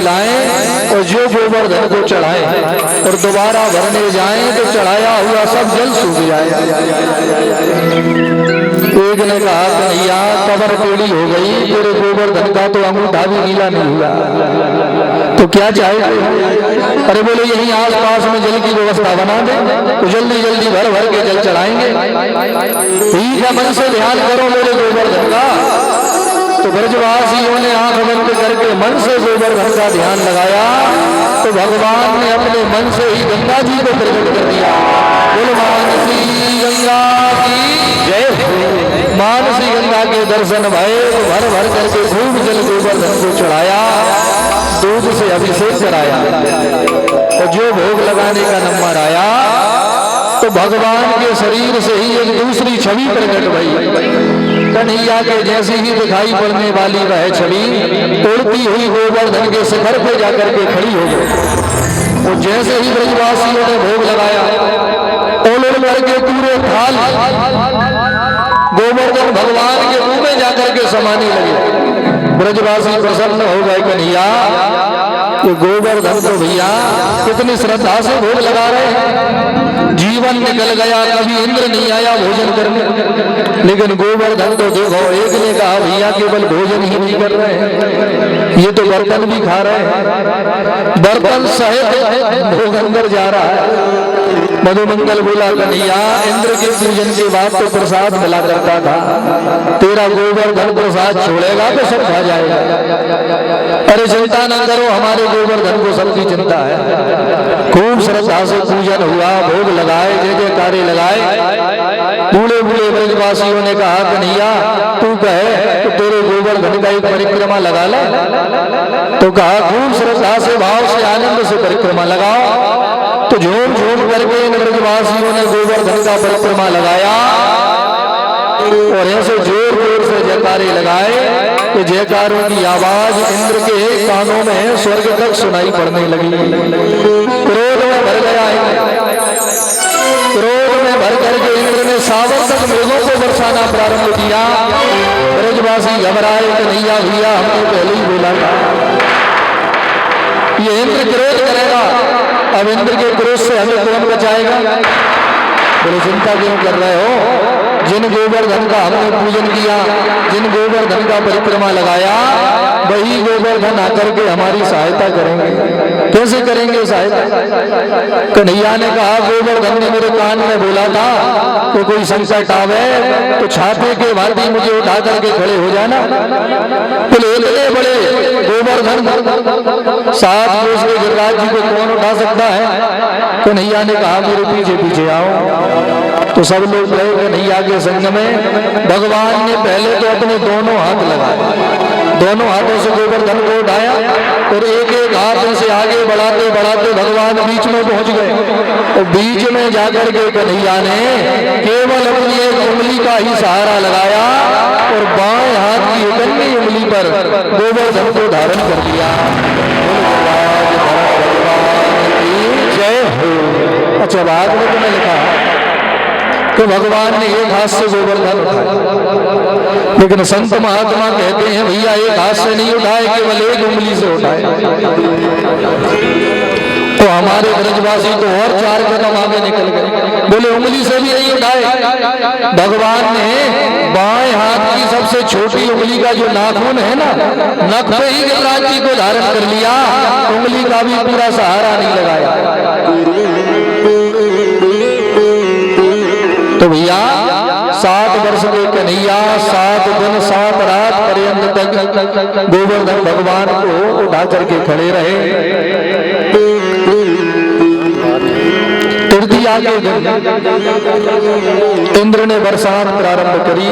लाएं और जो गोवर्धन को चढ़ाएं और दोबारा भरने जाएं तो चढ़ाया हुआ सब जल सूख जाए। एक ने कहा कन्हैया कबर टेढ़ी हो गई, तेरे गोवर्धन का तो अंगूठा भी गीला नहीं हुआ, तो क्या चाहे? अरे बोले यहीं आस पास में जल की व्यवस्था बना दे तो जल्दी जल्दी भर भर के जल चढ़ाएंगे। ठीक है, मन से ध्यान करो मेरे गोवर्धन का। तो ब्रजवासियों ने आंख बंद करके मन से गोवर्धन का ध्यान लगाया तो भगवान ने अपने मन से ही गंगा जी को प्रकट कर दिया। बोलो मानसी गंगा की जय। मानसी गंगा के दर्शन भये तो भर भर करके खूब जल गोवर्धन को चढ़ाया, दूध से अभिषेक कराया और जो भोग लगाने का नंबर आया तो भगवान के शरीर से ही एक दूसरी छवि प्रकट भई। कन्हैया के जैसी ही दिखाई पड़ने वाली वह छवि उड़ती हुई गोवर्धन के शिखर पे जाकर के खड़ी हो गई। तो जैसे ही ब्रजवासियों ने भोग लगाया ओल ओल करके पूरे थाल गोवर्धन भगवान के मुंह में जाकर के समाने लगे। ब्रजवासी प्रसन्न हो गए, कन्हैया ये गोवर्धन तो भैया कितनी श्रद्धा से भोग लगा रहे हैं, जीवन निकल गया कभी इंद्र नहीं आया भोजन करने, लेकिन गोवर्धन तो देखो। एक ने कहा भैया केवल भोजन ही नहीं कर रहे हैं, ये तो बर्तन भी खा रहे हैं, बर्तन सहित भोग अंदर जा रहा है। मधुमंगल बोला कन्हैया इंद्र के पूजन के बाद तो प्रसाद मिला करता था, तेरा गोवर्धन प्रसाद छोड़ेगा तो सब खा जाएगा। अरे चिंता न करो, हमारे गोवर्धन को सबकी चिंता है। खूब श्रद्धा से पूजन हुआ, भोग लगाए, जय जयकारे लगाए। बूढ़े बूढ़े ब्रजवासियों ने कहा कन्हैया तू कहे तो तेरे गोवर्धन का एक परिक्रमा लगा ले। तो कहा खूब श्रद्धा से भाव से आनंद से परिक्रमा लगाओ। तो झूम झूम करके इन ब्रजवासियों ने गोवर्धन का परिक्रमा लगाया और ऐसे जोर जोर से जयकारे लगाए कि जयकारों की आवाज इंद्र के कानों में स्वर्ग तक सुनाई पड़ने लगी। क्रोध में भर गया, क्रोध में भर करके इंद्र ने सावर्तक मेघों को बरसाना प्रारंभ किया। ब्रजवासी घबराए, कन्हैया भैया हमने पहले ही बोला था ये इंद्र क्रोध करेगा, अब इंद्र के क्रोध से हमें कौन बचाएगा? बोले चिंता क्यों कर रहे हो? जिन गोवर्धन का हमने पूजन किया, जिन गोवर्धन का परिक्रमा लगाया, वही गोवर्धन आकर के हमारी सहायता करेंगे। कैसे करेंगे सहायता? कन्हैया ने कहा गोवर्धन ने मेरे कान में बोला था कि कोई संकट आवे तो छाते के भांति मुझे उठा करके खड़े हो जाना। बोले इतने बड़े गोवर्धन 7 कोस के गिरिराज जी को कौन उठा सकता है? कन्हैया ने कहा मेरे पीछे पीछे आओ। तो सब लोग गए कन्हैया के संग में। भगवान ने पहले तो अपने दोनों हाथ लगाए, दोनों हाथों से गोवर्धन को उठाया और एक एक हाथ से आगे बढ़ाते बढ़ाते भगवान बीच में पहुंच गए। और बीच में जाकर के कन्हैया ने केवल अपनी एक उंगली का ही सहारा लगाया और बाएं हाथ की उंगली उंगली पर गोवर्धन को धारण कर लिया। जय हो। अच्छा बाद में तुमने लिखा तो भगवान ने एक हाथ से गोवर्धन उठाया, लेकिन संत महात्मा कहते हैं भैया एक हाथ से नहीं उठाए, केवल एक उंगली से उठाए। तो हमारे ब्रजवासी तो और 4 कदम आगे निकल गए, बोले उंगली से भी नहीं उठाए। भगवान ने बाएं हाथ की सबसे छोटी उंगली का जो नाखून है ना, नख पे ही गिरिराज जी को धारण कर लिया, उंगली का भी पूरा सहारा नहीं लगाया। तो भैया 7 वर्ष के कन्हैया 7 दिन 7 रात पर्यंत तक गोवर्धन भगवान को उठा करके खड़े रहे। तृतीया के दिन इंद्र ने बरसात प्रारंभ करी,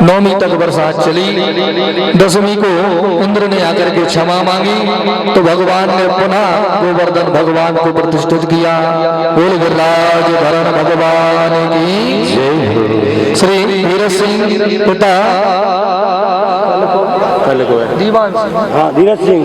9वीं तक बरसात चली। 10वीं को इंद्र ने आकर के क्षमा मांगी तो भगवान ने पुनः गोवर्धन भगवान को प्रतिष्ठित किया। बोल गिरिराज धरण भगवान की जय। श्री धीरज सिंह पिता धीरज सिंह